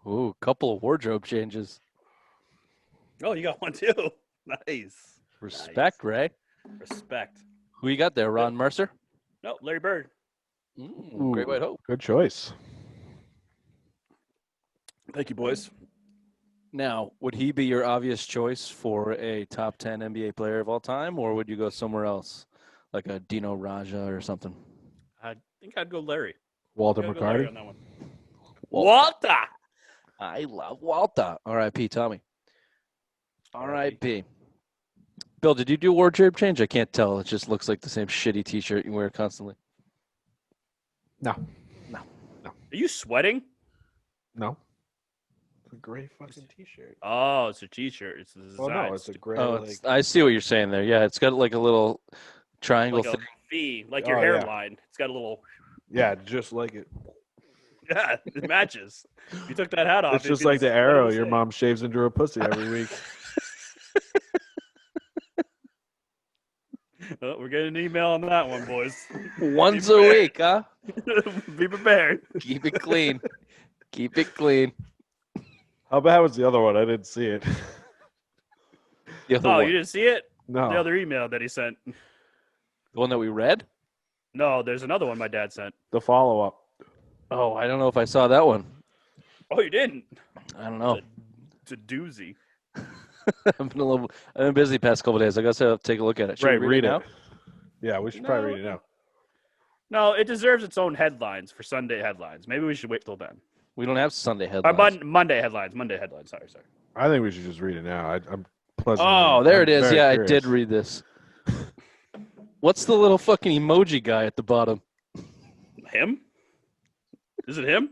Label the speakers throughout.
Speaker 1: Ooh, couple of wardrobe changes.
Speaker 2: Oh, you got one too. Nice.
Speaker 1: Respect, Ray.
Speaker 2: Respect.
Speaker 1: Who you got there, Ron Mercer?
Speaker 2: No, Larry Bird.
Speaker 1: Great White Hope.
Speaker 3: Good choice.
Speaker 2: Thank you, boys.
Speaker 1: Now, would he be your obvious choice for a top 10 NBA player of all time, or would you go somewhere else, like a Dino Raja or something?
Speaker 2: I think I'd go Larry.
Speaker 3: Walter
Speaker 2: I'd go Larry
Speaker 3: McCarty.
Speaker 2: on that one.
Speaker 1: Walter.
Speaker 2: Walter.
Speaker 1: I love Walter. R.I.P. Tommy. R.I.P. Bill, did you do wardrobe change? I can't tell. It just looks like the same shitty T-shirt you wear constantly.
Speaker 3: No.
Speaker 2: Are you sweating?
Speaker 3: No. It's a gray fucking T-shirt.
Speaker 2: Oh, it's a T-shirt. It's the design.
Speaker 3: Oh no, it's a gray.
Speaker 1: Oh, I see what you're saying there. Yeah, it's got like a little triangle
Speaker 2: like
Speaker 1: thing.
Speaker 2: a V, like your
Speaker 3: Oh, yeah.
Speaker 2: hairline. It's got a little.
Speaker 3: Yeah, just like it.
Speaker 2: Yeah, it matches. If you took that hat off,
Speaker 3: It's
Speaker 2: it'd
Speaker 3: just
Speaker 2: be
Speaker 3: like the
Speaker 2: same
Speaker 3: arrow
Speaker 2: as
Speaker 3: your
Speaker 2: it.
Speaker 3: mom shaves into her pussy every week.
Speaker 2: Oh, we're getting an email on that one, boys.
Speaker 1: Once a week, huh?
Speaker 2: Be prepared.
Speaker 1: Keep it clean. Keep it clean.
Speaker 3: How bad was the other one? I didn't see it.
Speaker 1: The other
Speaker 2: Oh,
Speaker 1: one.
Speaker 2: you didn't see it?
Speaker 3: No.
Speaker 2: The other email that he sent.
Speaker 1: The one that we read?
Speaker 2: No, there's another one my dad sent.
Speaker 3: The follow-up.
Speaker 1: Oh, I don't know if I saw that one.
Speaker 2: Oh, you didn't?
Speaker 1: I don't know.
Speaker 2: It's a doozy.
Speaker 1: I've been busy the past couple of days. I guess I'll take a look at it. Should
Speaker 3: Right,
Speaker 1: we
Speaker 3: read
Speaker 1: it
Speaker 3: it.
Speaker 1: now?
Speaker 3: Yeah, we should probably read it now.
Speaker 2: No, it deserves its own headlines for Sunday headlines. Maybe we should wait till then.
Speaker 1: We don't have Sunday
Speaker 2: Or
Speaker 1: headlines.
Speaker 2: Monday headlines. Monday headlines. Sorry.
Speaker 3: I think we should just read it now. I'm pleasantly.
Speaker 1: Oh, there
Speaker 3: I'm
Speaker 1: it is.
Speaker 3: very
Speaker 1: Yeah, I
Speaker 3: curious.
Speaker 1: did read this. What's the little fucking emoji guy at the bottom?
Speaker 2: Him? Is it him?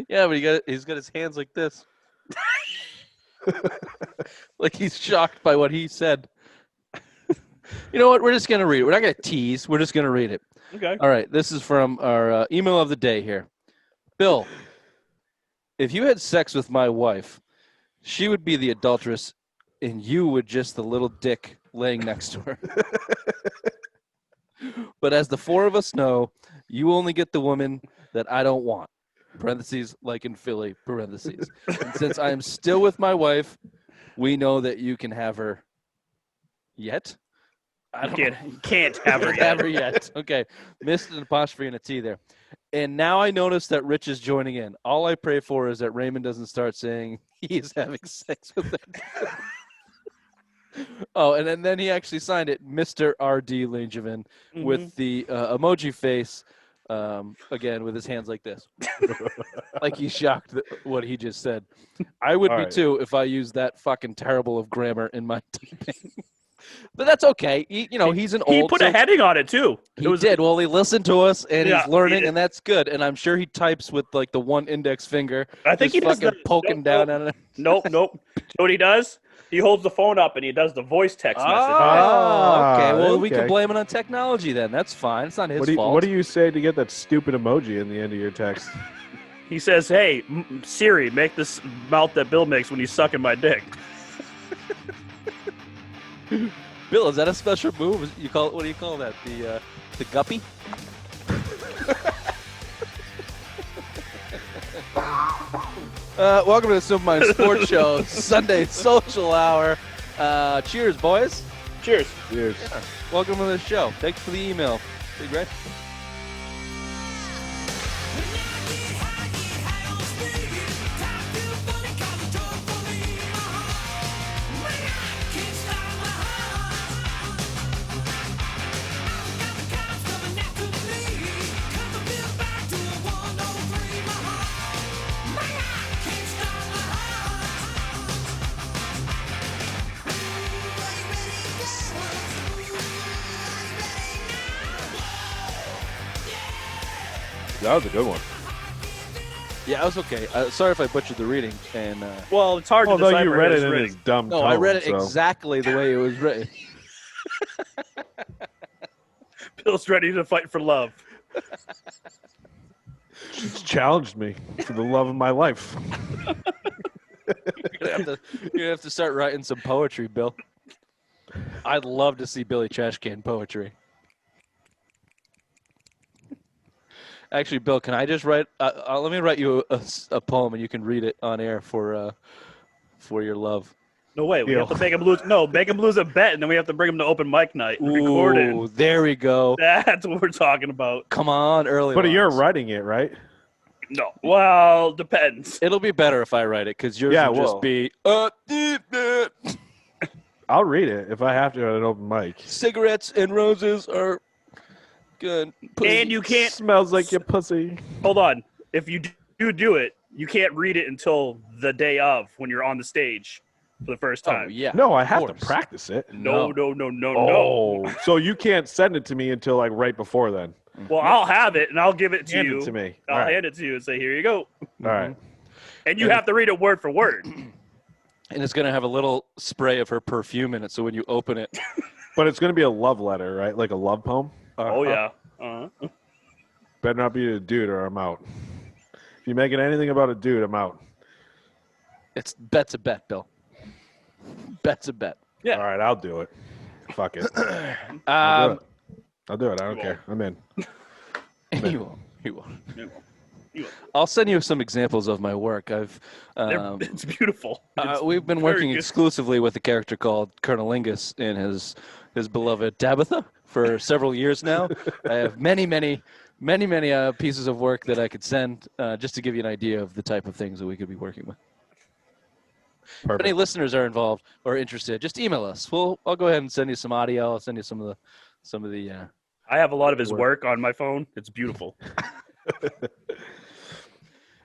Speaker 1: Yeah, but he's got his hands like this. Like he's shocked by what he said. You know what? We're just going to read it. We're not going to tease. We're just going to read it.
Speaker 2: Okay.
Speaker 1: All right. This is from our email of the day here. Bill, if you had sex with my wife, she would be the adulteress and you would just the little dick laying next to her. But as the four of us know, you only get the woman that I don't want. Parentheses, like in Philly, parentheses. And since I am still with my wife, we know that you can have her yet. I don't know.
Speaker 2: Can't have her
Speaker 1: Can't
Speaker 2: yet.
Speaker 1: have her yet. Okay. Missed an apostrophe and a T there. And now I notice that Rich is joining in. All I pray for is that Raymond doesn't start saying he is having sex with her. Oh, and then he actually signed it, Mr. R.D. Langevin, with the emoji face, again, with his hands like this. Like he's shocked at what he just said. I would
Speaker 3: All
Speaker 1: be
Speaker 3: right.
Speaker 1: too if I used that fucking terrible of grammar in my typing. But that's okay. He's an old.
Speaker 2: He put a heading on it too.
Speaker 1: He did. Well, he listened to us, and
Speaker 2: Yeah,
Speaker 1: he's
Speaker 2: he
Speaker 1: learning,
Speaker 2: did.
Speaker 1: and that's good. And I'm sure he types with like the one index finger.
Speaker 2: I think
Speaker 1: just
Speaker 2: he does
Speaker 1: fucking poking down at it.
Speaker 2: Nope. You know what he does? He holds the phone up and he does the voice text message.
Speaker 1: Oh, okay. Well, we can
Speaker 3: okay.
Speaker 1: blame it on technology then. That's fine. It's not his fault.
Speaker 3: What do you say to get that stupid emoji in the end of your text?
Speaker 2: He says, "Hey, Siri, make this mouth that Bill makes when he's sucking my dick."
Speaker 1: Bill, is that a special move? You call it? What do you call that? The guppy? Welcome to the Simple Mind Sports Show, Sunday Social Hour. Cheers, boys.
Speaker 2: Cheers.
Speaker 3: Cheers.
Speaker 1: Welcome to the show. Thanks for the email. Big Red.
Speaker 3: That was a good one.
Speaker 1: Yeah, I was okay. Sorry if I butchered the reading. And
Speaker 2: Well, it's hard to
Speaker 3: Although
Speaker 2: decipher
Speaker 3: you read
Speaker 2: his
Speaker 3: it in
Speaker 2: reading.
Speaker 3: his dumb
Speaker 1: no,
Speaker 3: tone.
Speaker 1: I read it
Speaker 3: so.
Speaker 1: exactly the way it was written.
Speaker 2: Bill's ready to fight for love.
Speaker 3: It's challenged me for the love of my life.
Speaker 1: You're gonna have to start writing some poetry, Bill. I'd love to see Billy Trashcan poetry. Actually, Bill, can I just write? Let me write you a poem, and you can read it on air for your love.
Speaker 2: No way. We
Speaker 3: Deal.
Speaker 2: have to make him lose. No, make him lose a bet, and then we have to bring him to open mic night and record
Speaker 1: Ooh,
Speaker 2: it.
Speaker 1: there we go.
Speaker 2: That's what we're talking about.
Speaker 1: Come on, early.
Speaker 3: But you're
Speaker 1: lines.
Speaker 3: writing it, right?
Speaker 2: No. Well, depends.
Speaker 1: It'll be better if I write it because yours
Speaker 3: Yeah,
Speaker 1: will
Speaker 3: it
Speaker 1: just
Speaker 3: will.
Speaker 1: be
Speaker 3: I'll read it if I have to at an open mic.
Speaker 1: cigarettes and roses are good. Pussy.
Speaker 2: And you can't.
Speaker 3: Smells like your pussy.
Speaker 2: Hold on. If you do it, you can't read it until the day of when you're on the stage for the first
Speaker 1: Oh
Speaker 2: time.
Speaker 1: yeah.
Speaker 3: No, I
Speaker 1: of
Speaker 3: have to
Speaker 1: course.
Speaker 3: practice it.
Speaker 2: No.
Speaker 3: Oh, so you can't send it to me until like right before then.
Speaker 2: Well, I'll have it, and I'll give it to
Speaker 3: Hand
Speaker 2: you.
Speaker 3: it to me.
Speaker 2: I'll
Speaker 3: All right.
Speaker 2: hand it to you and say, here you go.
Speaker 3: All right.
Speaker 2: And you have to read it word for word.
Speaker 1: And it's gonna have a little spray of her perfume in it, so when you open it,
Speaker 3: But it's going to be a love letter, right? Like a love poem?
Speaker 2: Oh, yeah. Uh-huh.
Speaker 3: Better not be a dude or I'm out. If you make it anything about a dude, I'm out.
Speaker 1: it's bet's a bet, Bill. Bet's a bet.
Speaker 2: Yeah.
Speaker 3: All right, I'll do it. Fuck it. I'll do
Speaker 1: Um,
Speaker 3: it. I'll do it. I don't
Speaker 2: You
Speaker 3: care. I'm in.
Speaker 1: you won't. You won't.
Speaker 2: You won't.
Speaker 1: I'll send you some examples of my work.
Speaker 2: It's beautiful.
Speaker 1: We've been
Speaker 2: very
Speaker 1: working
Speaker 2: good.
Speaker 1: exclusively with a character called Colonel Lingus and his beloved Tabitha for several years now. I have many pieces of work that I could send just to give you an idea of the type of things that we could be working with. If
Speaker 3: Perfect.
Speaker 1: any listeners are involved or interested, just email us. I'll go ahead and send you some audio. I'll send you some of the.
Speaker 2: I have a lot of his work on my phone. It's beautiful.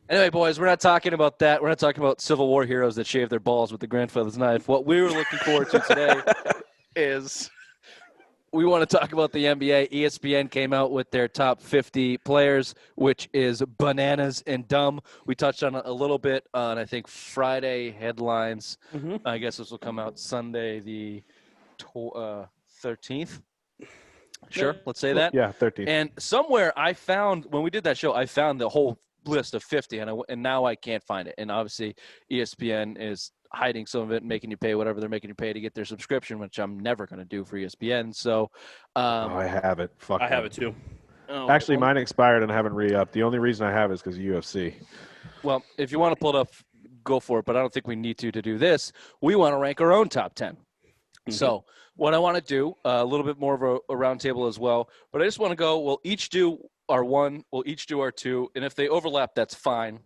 Speaker 1: Anyway, boys, we're not talking about that. We're not talking about Civil War heroes that shave their balls with the grandfather's knife. What we were looking forward to today is we want to talk about the NBA. ESPN came out with their top 50 players, which is bananas and dumb. We touched on it a little bit on, I think, Friday headlines.
Speaker 2: Mhm.
Speaker 1: I guess this will come out Sunday the 13th. Sure, let's say that.
Speaker 3: Yeah, 13.
Speaker 1: And somewhere I found, when we did that show, I found the whole list of 50, and now I can't find it. And obviously, ESPN is hiding some of it and making you pay whatever they're making you pay to get their subscription, which I'm never going to do for ESPN. So,
Speaker 3: I have it. Fuck
Speaker 2: I have
Speaker 3: them.
Speaker 2: it too.
Speaker 3: Actually, mine expired and I haven't re-upped. The only reason I have it is because of UFC.
Speaker 1: Well, if you want to pull it up, go for it. But I don't think we need to do this. We want to rank our own top 10. So what I want to do, a little bit more of a roundtable as well, but I just want to go, we'll each do our one, we'll each do our two, and if they overlap, that's fine.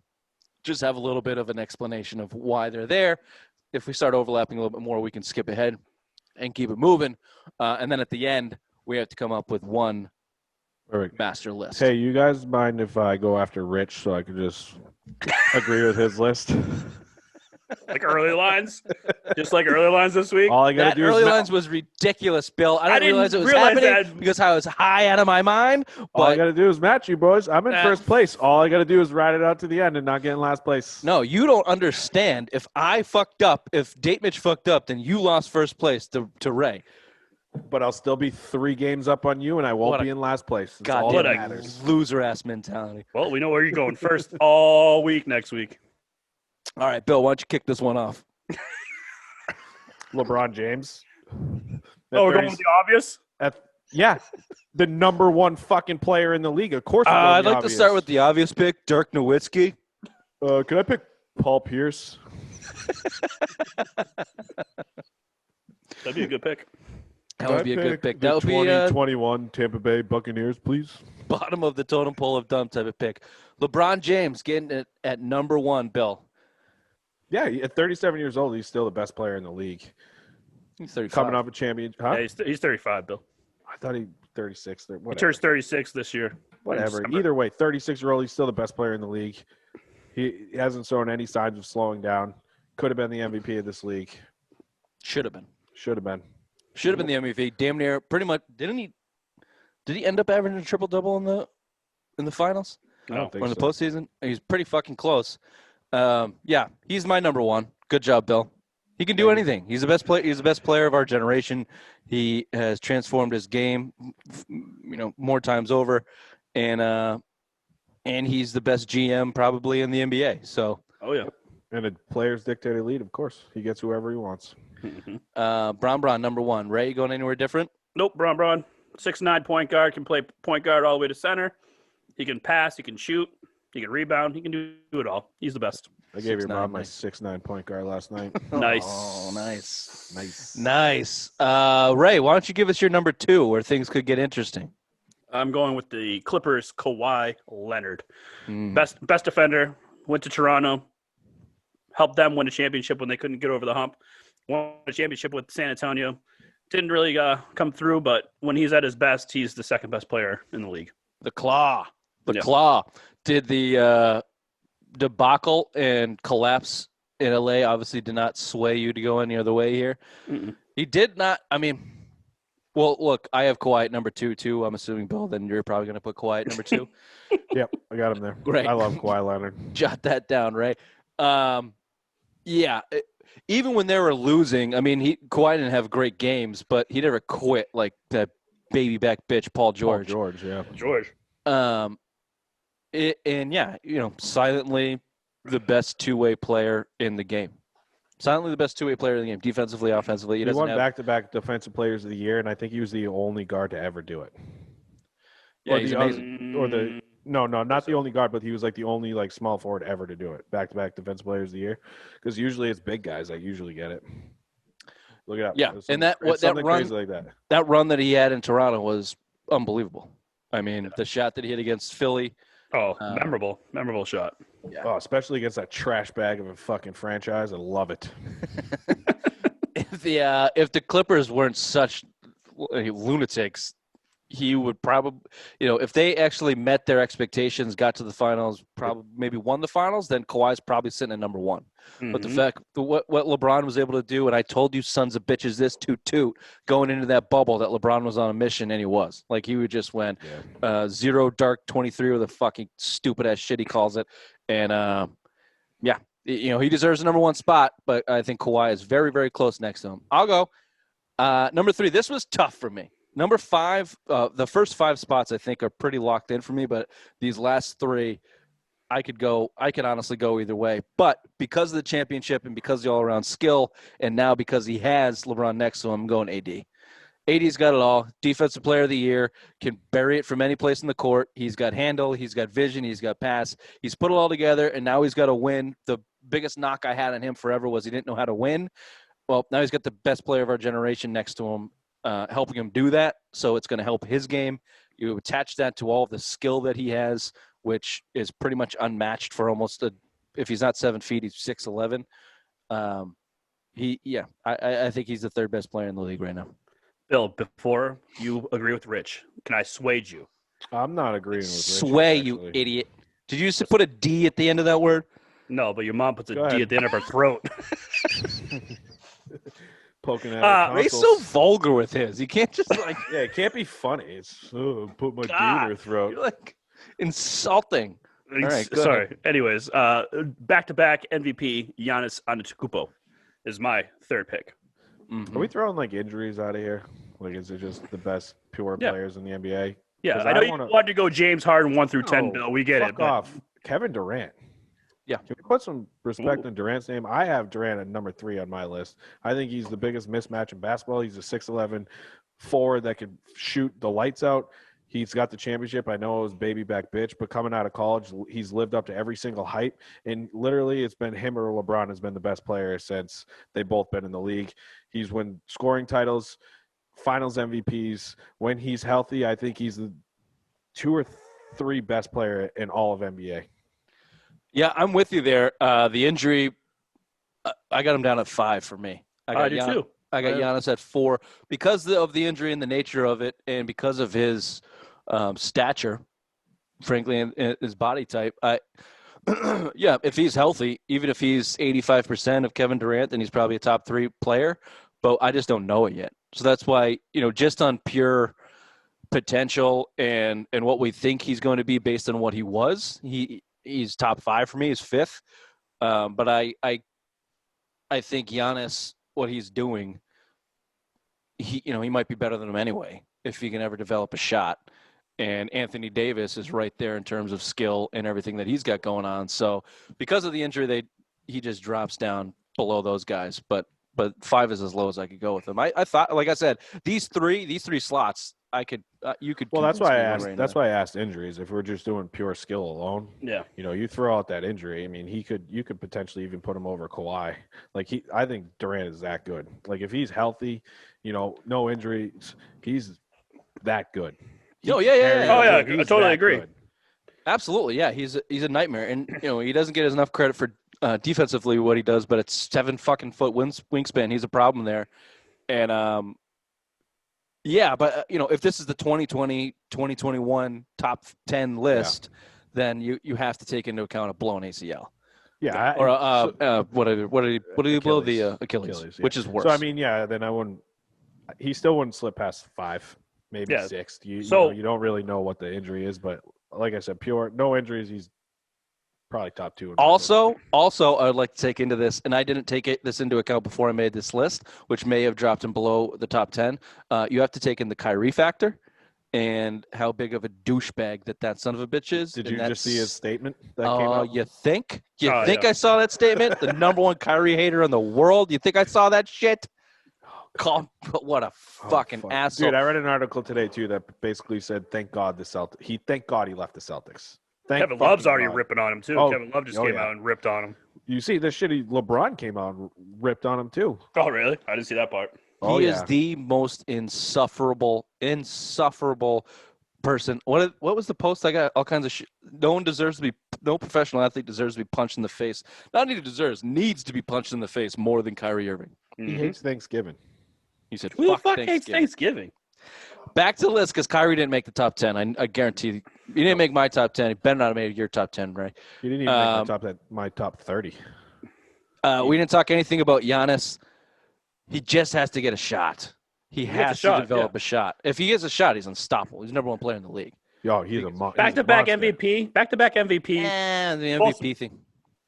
Speaker 1: Just have a little bit of an explanation of why they're there. If we start overlapping a little bit more, we can skip ahead and keep it moving. And then at the end, we have to come up with one
Speaker 3: Perfect.
Speaker 1: master list.
Speaker 3: Hey, you guys mind if I go after Rich so I can just agree with his list?
Speaker 2: Like early lines? Just like early lines this week?
Speaker 3: All I got
Speaker 1: That
Speaker 3: to do
Speaker 1: early
Speaker 3: is
Speaker 1: lines was ridiculous, Bill. I
Speaker 2: I
Speaker 1: didn't realize it
Speaker 2: didn't
Speaker 1: was
Speaker 2: realize
Speaker 1: happening
Speaker 2: that.
Speaker 1: because I was high out of my mind.
Speaker 3: all I
Speaker 1: But
Speaker 3: got to do is match you, boys. I'm in
Speaker 1: That-
Speaker 3: first place. All I got to do is ride it out to the end and not get in last place.
Speaker 1: no, you don't understand. If I fucked up, if Date Mitch fucked up, then you lost first place to Ray.
Speaker 3: But I'll still be 3 games up on you, and I won't
Speaker 1: What a
Speaker 3: be in last place. That's all
Speaker 1: Goddamn
Speaker 3: that matters.
Speaker 1: loser ass mentality.
Speaker 2: Well, we know where you're going first all week next week.
Speaker 1: All right, Bill, why don't you kick this one off?
Speaker 3: LeBron James.
Speaker 2: Oh, we're going with the obvious?
Speaker 3: Yeah, the number 1 fucking player in the league. Of course. I'm going
Speaker 1: I'd
Speaker 3: the
Speaker 1: like to start with the obvious pick, Dirk Nowitzki.
Speaker 3: Can I pick Paul Pierce?
Speaker 2: That'd be a good pick.
Speaker 1: That would be a good pick.
Speaker 3: The
Speaker 1: That would be
Speaker 3: 2021 Tampa Bay Buccaneers, please.
Speaker 1: bottom of the totem pole of dumb type of pick. LeBron James getting it at number 1, Bill.
Speaker 3: Yeah, at 37 years old, he's still the best player in the league.
Speaker 1: He's 35.
Speaker 3: Coming off a champion. Huh?
Speaker 2: Yeah, he's 35, Bill.
Speaker 3: I thought he 36.
Speaker 2: He
Speaker 3: Whatever.
Speaker 2: turns 36 this year.
Speaker 3: Whatever.
Speaker 2: December.
Speaker 3: Either way, 36-year-old, he's still the best player in the league. He hasn't shown any signs of slowing down. Could have been the MVP of this league.
Speaker 1: Should have been.
Speaker 3: Should have been.
Speaker 1: Should have been the MVP. Damn near. Pretty much. Did he end up averaging a triple-double in the finals?
Speaker 3: I don't think
Speaker 1: Or in
Speaker 3: so.
Speaker 1: the postseason? He's pretty fucking close. Yeah, he's my number 1. Good job, Bill. He can do anything. He's the best player. He's the best player of our generation. He has transformed his game, more times over, and he's the best GM probably in the NBA. So,
Speaker 2: Oh, yeah.
Speaker 3: And a players dictate elite, of course. He gets whoever he wants.
Speaker 1: Bron, number 1. Ray, you going anywhere different?
Speaker 2: Nope, Braun. 6'9" point guard, can play point guard all the way to center. He can pass. He can shoot. He can rebound. He can do it all. He's the best.
Speaker 3: I gave your
Speaker 1: 6'9",
Speaker 3: mom my
Speaker 1: nice.
Speaker 3: 6'9" point guard last night.
Speaker 2: Nice.
Speaker 1: Oh, nice.
Speaker 3: Nice.
Speaker 1: Nice. Ray, why don't you give us your number 2 where things could get interesting?
Speaker 2: I'm going with the Clippers. Kawhi Leonard,
Speaker 1: Mm.
Speaker 2: best defender. Went to Toronto, helped them win a championship when they couldn't get over the hump. Won a championship with San Antonio. Didn't really come through, but when he's at his best, he's the second best player in the league.
Speaker 1: The Claw. The
Speaker 2: Yeah.
Speaker 1: Claw. Did the debacle and collapse in LA obviously did not sway you to go any other way here?
Speaker 2: Mm-mm.
Speaker 1: He did not. I mean, well, look, I have Kawhi at number 2 too. I'm assuming, Bill, then you're probably going to put Kawhi at number 2.
Speaker 3: Yep, I got him there.
Speaker 1: Great.
Speaker 3: I love Kawhi Leonard.
Speaker 1: Jot that down, right? Yeah. Even when they were losing, I mean, Kawhi didn't have great games, but he never quit like that baby back bitch Paul George.
Speaker 3: Paul George, yeah.
Speaker 2: George.
Speaker 1: And yeah, silently the best two-way player in the game. Silently the best two-way player in the game, defensively, offensively.
Speaker 3: He won back-to-back Defensive Players of the Year, and I think he was the only guard to ever do it.
Speaker 1: Yeah,
Speaker 3: Or
Speaker 1: he's
Speaker 3: the
Speaker 1: amazing.
Speaker 3: other- No, not the only guard, but he was like the only like small forward ever to do it. Back-to-back Defensive Players of the Year, because usually it's big guys that usually get it. Look it up.
Speaker 1: Yeah,
Speaker 3: It's
Speaker 1: and
Speaker 3: it's
Speaker 1: that
Speaker 3: something
Speaker 1: run
Speaker 3: crazy like that.
Speaker 1: that run that he had in Toronto was unbelievable. I mean, the shot that he hit against Philly.
Speaker 2: Oh, memorable shot.
Speaker 1: Yeah.
Speaker 3: Oh, especially against that trash bag of a fucking franchise. I love it.
Speaker 1: If the Clippers weren't such lunatics, he would probably, if they actually met their expectations, got to the finals, probably maybe won the finals, then Kawhi's probably sitting at number 1. But the fact what LeBron was able to do, and I told you sons of bitches this toot going into that bubble that LeBron was on a mission, and he was. Like he would just went 0 dark 23 with a fucking stupid ass shit he calls it. And he deserves the number 1 spot, but I think Kawhi is very, very close next to him. I'll go. Number 3, this was tough for me. Number 5, the first 5 spots I think are pretty locked in for me, but these last 3, I could honestly go either way. But because of the championship and because of the all-around skill, and now because he has LeBron next to him, I'm going AD. AD's got it all. Defensive Player of the Year, can bury it from any place in the court. He's got handle, he's got vision, he's got pass. He's put it all together, and now he's got to win. The biggest knock I had on him forever was he didn't know how to win. Well, now he's got the best player of our generation next to him, helping him do that. So it's going to help his game. You attach that to all of the skill that he has, which is pretty much unmatched for almost if he's not 7 feet, he's 6'11". I think he's the 3rd best player in the league right now.
Speaker 2: Bill, before you agree with Rich, can I sway you?
Speaker 3: I'm not agreeing with Rich.
Speaker 1: Sway, you idiot. Did you just put a D at the end of that word?
Speaker 2: No, but your mom puts a
Speaker 3: Go
Speaker 2: D
Speaker 3: ahead.
Speaker 2: at the end of her throat.
Speaker 3: Poking at our
Speaker 1: Ray's so
Speaker 3: tonsils.
Speaker 1: vulgar with his. You can't just like
Speaker 3: Yeah, it can't be funny. It's put my D in
Speaker 1: God.
Speaker 3: her throat.
Speaker 1: you're like insulting. All right, go
Speaker 2: Sorry. Anyways, back-to-back MVP Giannis Antetokounmpo is my 3rd pick.
Speaker 1: Mhm.
Speaker 3: Are we throwing like injuries out of here? Like, is it just the best pure
Speaker 2: Yeah.
Speaker 3: players in the NBA?
Speaker 2: Yeah,
Speaker 3: 'Cause
Speaker 2: I know
Speaker 3: I
Speaker 2: you
Speaker 3: wanna-
Speaker 2: wanted to go James Harden 1 through 10,
Speaker 3: No,
Speaker 2: Bill. We get
Speaker 3: Fuck
Speaker 2: it. But
Speaker 3: off. Kevin Durant.
Speaker 1: Yeah.
Speaker 3: Can we put some respect
Speaker 2: Ooh.
Speaker 3: on Durant's name? I have Durant at number 3 on my list. I think he's the biggest mismatch in basketball. He's a 6'11" forward that can shoot the lights out. He's got the championship. I know it was baby back bitch, but coming out of college, he's lived up to every single hype. And literally, it's been him or LeBron has been the best player since they've both been in the league. He's won scoring titles, finals MVPs. When he's healthy, I think he's the 2 or 3 best player in all of NBA.
Speaker 1: Yeah, I'm with you there. The injury, I got him down at 5 for me.
Speaker 2: I do too.
Speaker 1: I got Giannis at 4 because of the injury and the nature of it, and because of his stature, frankly, and his body type. Yeah, if he's healthy, even if he's 85% of Kevin Durant, then he's probably a top 3 player. But I just don't know it yet. So that's why, just on pure potential and what we think he's going to be based on what he was, he's top 5 for me. He's 5th. But I think Giannis, what he's doing, he might be better than him anyway if he can ever develop a shot. And Anthony Davis is right there in terms of skill and everything that he's got going on. So because of the injury, he just drops down below those guys. But 5 is as low as I could go with him. I thought, like I said, these three slots, you could.
Speaker 3: Well, that's
Speaker 1: convince
Speaker 3: why I
Speaker 1: me one
Speaker 3: asked.
Speaker 1: right
Speaker 3: That's
Speaker 1: now.
Speaker 3: why I asked injuries. If we're just doing pure skill alone,
Speaker 2: Yeah.
Speaker 3: you throw out that injury. I mean, you could potentially even put him over Kawhi. I think Durant is that good. Like, if he's healthy, no injuries, he's that good. He
Speaker 1: Oh,
Speaker 3: can
Speaker 1: yeah, yeah,
Speaker 3: carry
Speaker 1: yeah.
Speaker 2: Oh,
Speaker 3: a
Speaker 2: yeah,
Speaker 3: team.
Speaker 2: I
Speaker 3: He's
Speaker 2: totally
Speaker 3: that
Speaker 2: agree.
Speaker 3: good.
Speaker 1: Absolutely, yeah. He's a nightmare, and he doesn't get enough credit for defensively what he does. But it's 7 fucking foot wingspan. He's a problem there, and yeah. But if this is the 2020, 2021 top 10 list, then you have to take into account a blown ACL.
Speaker 3: Yeah.
Speaker 1: Or what did he blow? The Achilles,
Speaker 3: yeah.
Speaker 1: which is worse.
Speaker 3: So I mean, yeah. Then I wouldn't. He still wouldn't slip past 5, maybe
Speaker 2: Yeah.
Speaker 3: 6. You don't really know what the injury is, but like I said, pure no injuries. He's probably top 2. In my list.
Speaker 1: Also, I would like to take into this, and I didn't take this into account before I made this list, which may have dropped him below the top 10. You have to take in the Kyrie factor and how big of a douchebag that son of a bitch is.
Speaker 3: Did
Speaker 1: and
Speaker 3: you just see his statement that came out?
Speaker 1: You think?
Speaker 2: Oh,
Speaker 1: think
Speaker 2: yeah.
Speaker 1: I saw that statement? The number one Kyrie hater in the world. You think I saw that shit? What a fucking asshole.
Speaker 3: Dude, I read an article today too that basically said, "Thank God he left the Celtics."
Speaker 2: Kevin Love's already
Speaker 3: God.
Speaker 2: ripping on him too.
Speaker 3: Oh,
Speaker 2: Kevin Love just came out and ripped on him.
Speaker 3: You see, this shitty LeBron came out and ripped on him too.
Speaker 2: Oh, really? I didn't see that part.
Speaker 1: He is the most insufferable person. What was the post? I got all kinds of shit. No professional athlete deserves to be punched in the face. Not only needs to be punched in the face more than Kyrie Irving.
Speaker 3: He hates Thanksgiving.
Speaker 1: He said,
Speaker 2: Who the fuck hates Thanksgiving?
Speaker 1: Back to the list because Kyrie didn't make the top 10. I guarantee you. He didn't make my top 10. He better not have made your top 10, right?
Speaker 3: He didn't even make my top 30.
Speaker 1: We didn't talk anything about Giannis. He just has to get a shot. He has to develop a shot. If he gets a shot, he's unstoppable. He's the number 1 player in the league.
Speaker 3: Yo, he's a monster.
Speaker 2: Back-to-back MVP. Back-to-back MVP.
Speaker 1: And the MVP thing.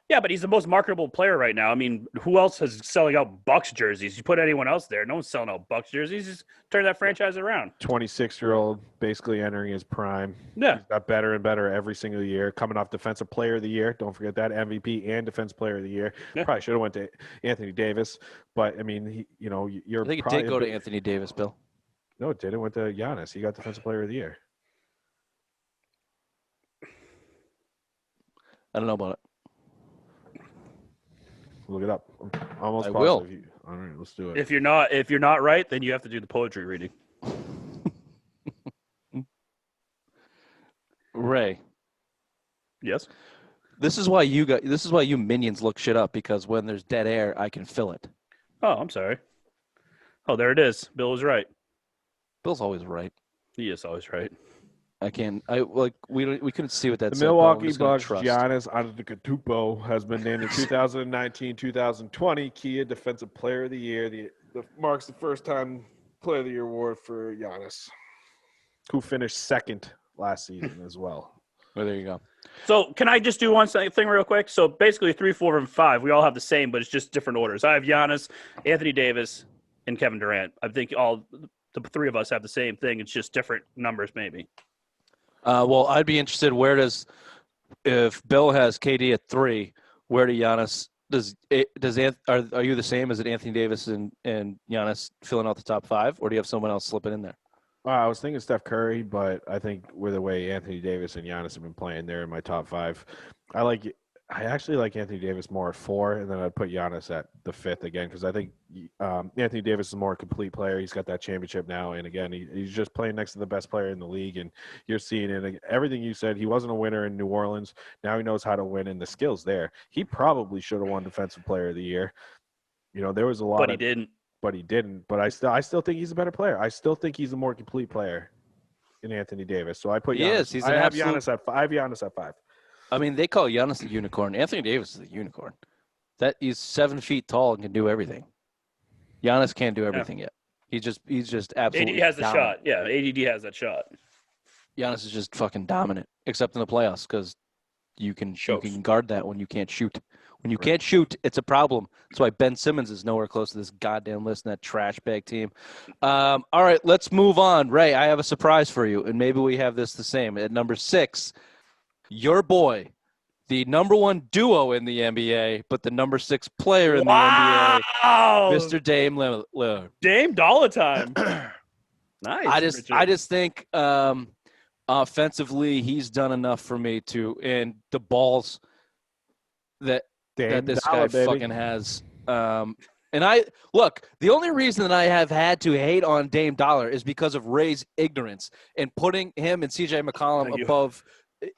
Speaker 2: Yeah, but he's the most marketable player right now. I mean, who else is selling out Bucks jerseys? You put anyone else there, no one's selling out Bucks jerseys. Just turn that franchise around.
Speaker 3: 26-year-old, basically entering his prime.
Speaker 2: Yeah.
Speaker 3: He's got better and better every single year. Coming off Defensive Player of the Year. Don't forget that. MVP and Defensive Player of the Year.
Speaker 2: Yeah.
Speaker 3: Probably should have went to Anthony Davis. But, I mean, you're
Speaker 1: I think it did go to Anthony Davis, Bill.
Speaker 3: No, it didn't. It went to Giannis. He got Defensive Player of the Year.
Speaker 1: I don't know about it.
Speaker 3: Look it up. Almost
Speaker 1: I
Speaker 3: positive.
Speaker 1: will.
Speaker 3: All right, let's do it.
Speaker 2: If you're not right, then you have to do the poetry reading.
Speaker 1: Ray.
Speaker 2: Yes.
Speaker 1: This is why you minions look shit up, because when there's dead air, I can fill it.
Speaker 2: Oh, I'm sorry. Oh, there it is. Bill was right.
Speaker 1: Bill's always right.
Speaker 2: He is always right.
Speaker 1: We couldn't see what that
Speaker 3: The
Speaker 1: said.
Speaker 3: Milwaukee Bucks Giannis Antetokounmpo has been named the 2019-2020 Kia Defensive Player of the Year. The marks the first time Player of the Year award for Giannis, who finished second last season as well.
Speaker 1: Well, there you go.
Speaker 2: So can I just do one thing real quick? So basically 3, 4, and 5, we all have the same, but it's just different orders. I have Giannis, Anthony Davis, and Kevin Durant. I think all the 3 of us have the same thing. It's just different numbers maybe.
Speaker 1: Well, I'd be interested. If Bill has KD at 3, where do Giannis are you the same? Is it Anthony Davis and Giannis filling out the top 5, or do you have someone else slipping in there?
Speaker 3: I was thinking Steph Curry, but I think with the way Anthony Davis and Giannis have been playing, they're in my top 5. I actually like Anthony Davis more at 4, and then I'd put Giannis at the 5th again, because I think Anthony Davis is a more complete player. He's got that championship now, and again, he's just playing next to the best player in the league, and you're seeing it. Everything you said, he wasn't a winner in New Orleans. Now he knows how to win, and the skill's there. He probably should have won Defensive Player of the Year. There was a lot.
Speaker 2: But he didn't.
Speaker 3: But he didn't. But I still think he's a better player. I still think he's a more complete player in Anthony Davis. So I put Giannis. I have Giannis at 5.
Speaker 1: I mean, they call Giannis a unicorn. Anthony Davis is a unicorn. That he's 7 feet tall and can do everything. Giannis can't do everything yet. He's just absolutely.
Speaker 2: AD has the
Speaker 1: dominant.
Speaker 2: shot. Yeah, ADD has that shot.
Speaker 1: Giannis is just fucking dominant, except in the playoffs, because you can guard that when you can't shoot. When you can't shoot, it's a problem. That's why Ben Simmons is nowhere close to this goddamn list in that trash bag team. All right, let's move on. Ray, I have a surprise for you, and maybe we have this the same. At number 6, your boy, the number 1 duo in the NBA, but the number 6 player in the NBA, Mr. Dame Lillard.
Speaker 2: Dame Dollar time. Nice.
Speaker 1: I just think offensively he's done enough for me to, and the balls that
Speaker 3: Dame
Speaker 1: this
Speaker 3: Dollar,
Speaker 1: guy
Speaker 3: baby.
Speaker 1: fucking has. And I look, the only reason that I have had to hate on Dame Dollar is because of Ray's ignorance and putting him and CJ McCollum
Speaker 2: Thank you.
Speaker 1: above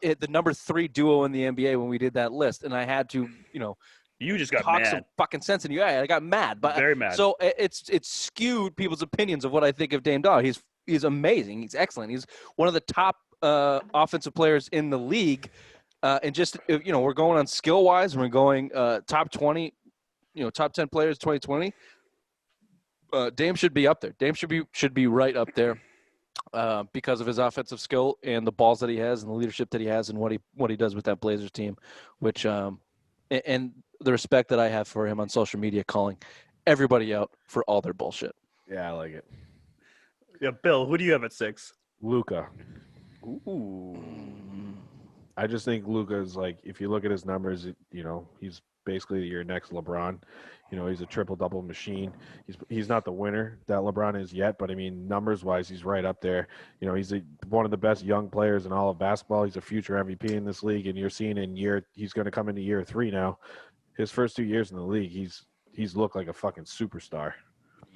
Speaker 1: the number 3 duo in the NBA when we did that list, and I had to,
Speaker 2: You just got
Speaker 1: talk some
Speaker 2: mad.
Speaker 1: fucking sense in you. I got mad, but
Speaker 2: Very mad.
Speaker 1: So it's skewed people's opinions of what I think of Dame Dollar. He's amazing. He's excellent. He's one of the top offensive players in the league, and just we're going on skill wise. We're going top 20. Top 10 players 2020. Dame should be up there. Dame should be right up there because of his offensive skill and the balls that he has and the leadership that he has and what he does with that Blazers team, which and the respect that I have for him on social media, calling everybody out for all their bullshit.
Speaker 3: Yeah, I like it.
Speaker 2: Yeah, Bill, who do you have at 6?
Speaker 3: Luka.
Speaker 2: Ooh.
Speaker 3: I just think Luka is like, if you look at his numbers, he's basically your next LeBron. He's a triple-double machine. He's not the winner that LeBron is yet, but I mean, numbers-wise, he's right up there. He's one of the best young players in all of basketball. He's a future MVP in this league, and you're seeing he's going to come into year 3 now. His first 2 years in the league, he's looked like a fucking superstar.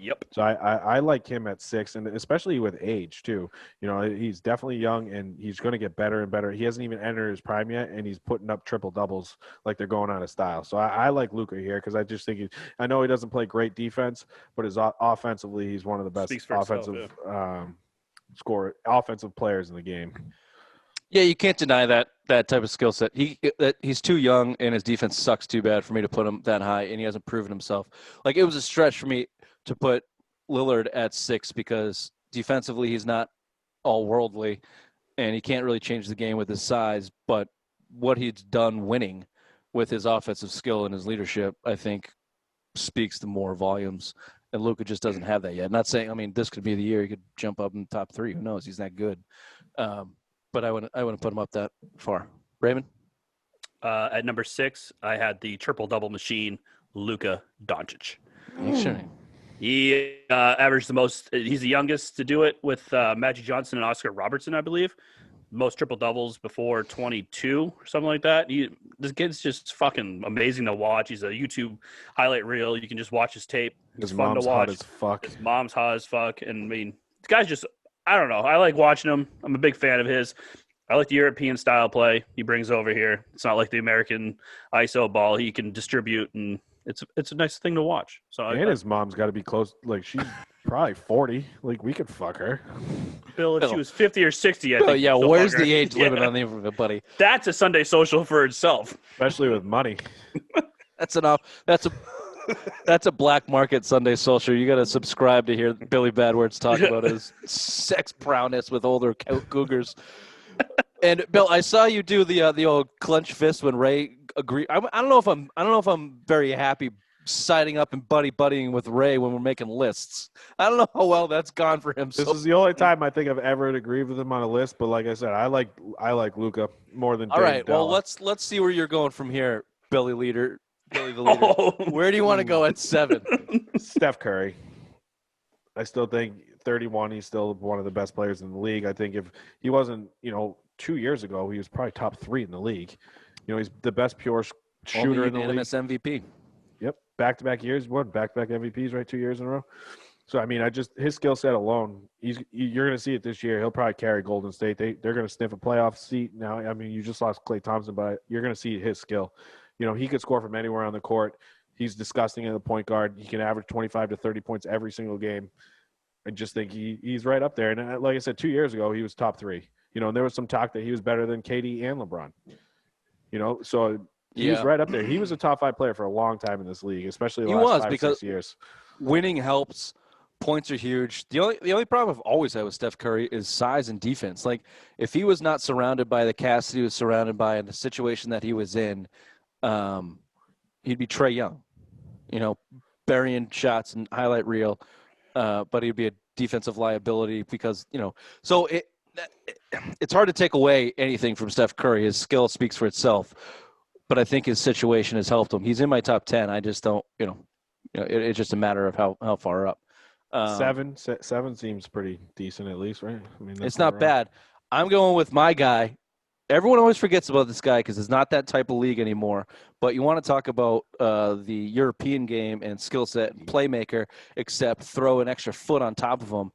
Speaker 2: Yep.
Speaker 3: So I like him at 6, and especially with age too. He's definitely young, and he's going to get better and better. He hasn't even entered his prime yet, and he's putting up triple doubles like they're going out of style. So I like Luka here because I just think I know he doesn't play great defense, but offensively he's one of the best offensive offensive players in the game.
Speaker 1: Yeah, you can't deny that type of skill set. He's too young, and his defense sucks too bad for me to put him that high, and he hasn't proven himself. Like, it was a stretch for me to put Lillard at 6 because defensively he's not all worldly, and he can't really change the game with his size. But what he's done winning with his offensive skill and his leadership, I think, speaks to more volumes. And Luka just doesn't have that yet. Not saying, this could be the year he could jump up in the top 3. Who knows? He's that good. But I wouldn't put him up that far. Raymond?
Speaker 2: At number 6, I had the triple-double machine, Luka Doncic.
Speaker 1: Sure.
Speaker 2: He averaged the most. He's the youngest to do it with Magic Johnson and Oscar Robertson, I believe. Most triple-doubles before 22 or something like that. This kid's just fucking amazing to watch. He's a YouTube highlight reel. You can just watch his tape. It's fun to watch.
Speaker 3: Hot as fuck.
Speaker 2: His mom's hot as fuck. And, this guy's just, I don't know. I like watching him. I'm a big fan of his. I like the European style play he brings over here. It's not like the American ISO ball. He can distribute, and it's a nice thing to watch. So
Speaker 3: his mom's got to be close. Like, she's probably 40. Like, we could fuck her.
Speaker 2: Bill, if she was 50 or 60, I think.
Speaker 1: Yeah, where's the age limit on the buddy?
Speaker 2: That's a Sunday social for itself.
Speaker 3: Especially with money.
Speaker 1: That's a black market Sunday social. You got to subscribe to hear Billy Badwords talk about his sex prowess with older cougars. And Bill, I saw you do the old clench fist when Ray agreed. I don't know if I'm very happy siding up and buddying with Ray when we're making lists. I don't know how well that's gone for him.
Speaker 3: This is the only time I think I've ever agreed with him on a list. But like I said, I like Luka more than.
Speaker 1: All right.
Speaker 3: Dell.
Speaker 1: Well, let's see where you're going from here, Billy the leader. Where do you want to go at 7?
Speaker 3: Steph Curry. I still think 31. He's still one of the best players in the league. I think if he wasn't, 2 years ago, he was probably top 3 in the league. He's the best pure shooter in the league.
Speaker 1: MVP.
Speaker 3: Yep, back-to-back years. What, back-to-back MVPs, right? 2 years in a row. So I mean, his skill set alone, you're going to see it this year. He'll probably carry Golden State. They're going to sniff a playoff seat now. I mean, you just lost Klay Thompson, but you're going to see his skill. He could score from anywhere on the court. He's disgusting at the point guard. He can average 25 to 30 points every single game. I just think he's right up there. And like I said, 2 years ago, he was top 3. And there was some talk that he was better than KD and LeBron. So he was right up there. He was a top 5 player for a long time in this league, especially the last 5 or 6 years.
Speaker 1: Winning helps. Points are huge. The only problem I've always had with Steph Curry is size and defense. Like, if he was not surrounded by the cast he was surrounded by in the situation that he was in, he'd be Trae Young, burying shots and highlight reel, but he'd be a defensive liability because, so it's hard to take away anything from Steph Curry. His skill speaks for itself, but I think his situation has helped him. He's in my top 10. I just don't, it's just a matter of how far up.
Speaker 3: Seven seems pretty decent at least, right? I mean, that's
Speaker 1: It's not bad. I'm going with my guy. Everyone always forgets about this guy because it's not that type of league anymore. But you want to talk about the European game and skill set and playmaker, except throw an extra foot on top of him.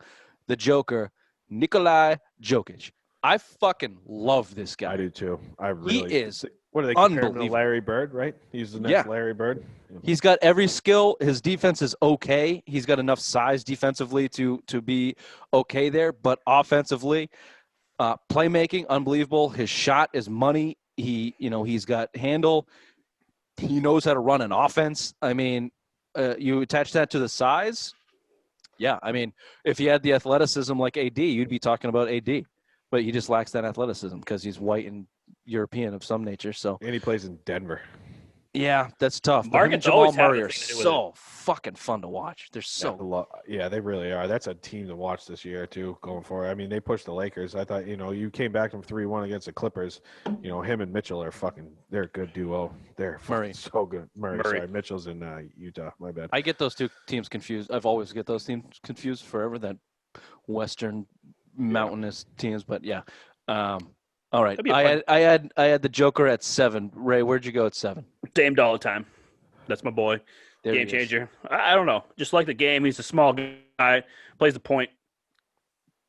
Speaker 1: The Joker, Nikolai Jokic. I fucking love this guy.
Speaker 3: I do too.
Speaker 1: He is
Speaker 3: What do they compare him to?
Speaker 1: unbelievable.
Speaker 3: Larry Bird, right? He's the next Larry Bird.
Speaker 1: He's got every skill. His defense is okay. He's got enough size defensively to be okay there. But offensively, playmaking, unbelievable. His shot is money. He's got handle. He knows how to run an offense. I mean, you attach that to the size. Yeah, I mean, if he had the athleticism like AD, you'd be talking about AD. But he just lacks that athleticism because he's white and European of some nature. So,
Speaker 3: and he plays in Denver.
Speaker 1: Yeah, that's tough. But him and
Speaker 2: Markets
Speaker 1: Jamal
Speaker 2: always have
Speaker 1: Murray
Speaker 2: a
Speaker 1: are
Speaker 2: thing to do with
Speaker 1: so fucking fun to watch. They're so
Speaker 3: Yeah, they really are. That's a team to watch this year too, going forward. I mean, they pushed the Lakers. I thought, you came back from 3-1 against the Clippers. Him and Mitchell are they're a good duo. They're
Speaker 1: Murray.
Speaker 3: so good. Murray. Sorry, Mitchell's in Utah. My bad.
Speaker 1: I get those two teams confused. I've always get those teams confused forever. That Western mountainous teams, but yeah. All right. I had the Joker at 7. Ray, where'd you go at 7?
Speaker 2: Dame Dollar time. That's my boy.
Speaker 1: There
Speaker 2: Game changer. I don't know. Just like the game. He's a small guy. Plays the point.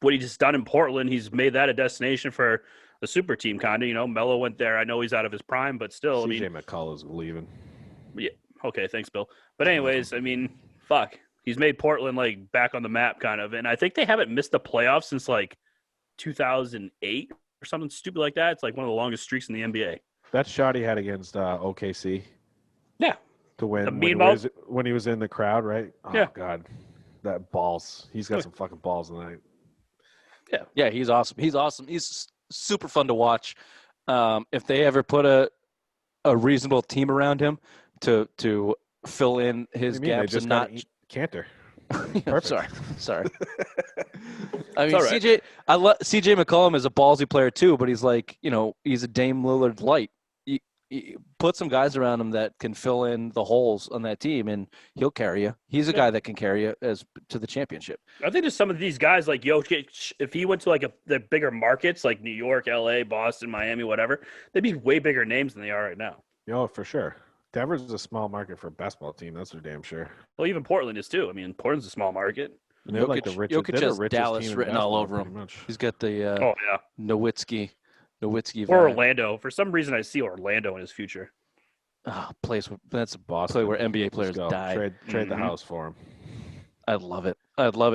Speaker 2: What he just done in Portland, he's made that a destination for the super team, kind of. Melo went there. I know he's out of his prime, but still.
Speaker 3: CJ McCullough's leaving.
Speaker 2: Yeah. Okay. Thanks, Bill. But anyways, I mean, fuck. He's made Portland back on the map, kind of. And I think they haven't missed the playoffs since 2008 or something stupid like that. It's one of the longest streaks in the NBA.
Speaker 3: That shot he had against OKC.
Speaker 2: Yeah.
Speaker 3: To win when he was in the crowd, right? Oh,
Speaker 2: yeah.
Speaker 3: God. That balls. He's got some fucking balls tonight.
Speaker 1: Yeah. Yeah, he's awesome. He's super fun to watch. If they ever put a reasonable team around him to fill in his gaps and not
Speaker 3: Cantor.
Speaker 1: Sorry. I mean,
Speaker 2: right.
Speaker 1: CJ McCollum is a ballsy player too, but he's he's a Dame Lillard light. You put some guys around him that can fill in the holes on that team, and he'll carry you. He's a guy that can carry you to the championship.
Speaker 2: I think there's some of these guys like Jokic, if he went to the bigger markets like New York, LA, Boston, Miami, whatever, they'd be way bigger names than they are right now.
Speaker 3: For sure. Denver's a small market for a basketball team. That's for damn sure.
Speaker 2: Well, even Portland is too. I mean, Portland's a small market.
Speaker 3: They're like the richest.
Speaker 1: Jokic has Dallas written all over him. He's got the Nowitzki
Speaker 2: or
Speaker 1: vibe.
Speaker 2: Orlando. For some reason, I see Orlando in his future.
Speaker 1: That's a
Speaker 3: Boston.
Speaker 1: play where NBA players die.
Speaker 3: Trade the house for him.
Speaker 1: I'd love it.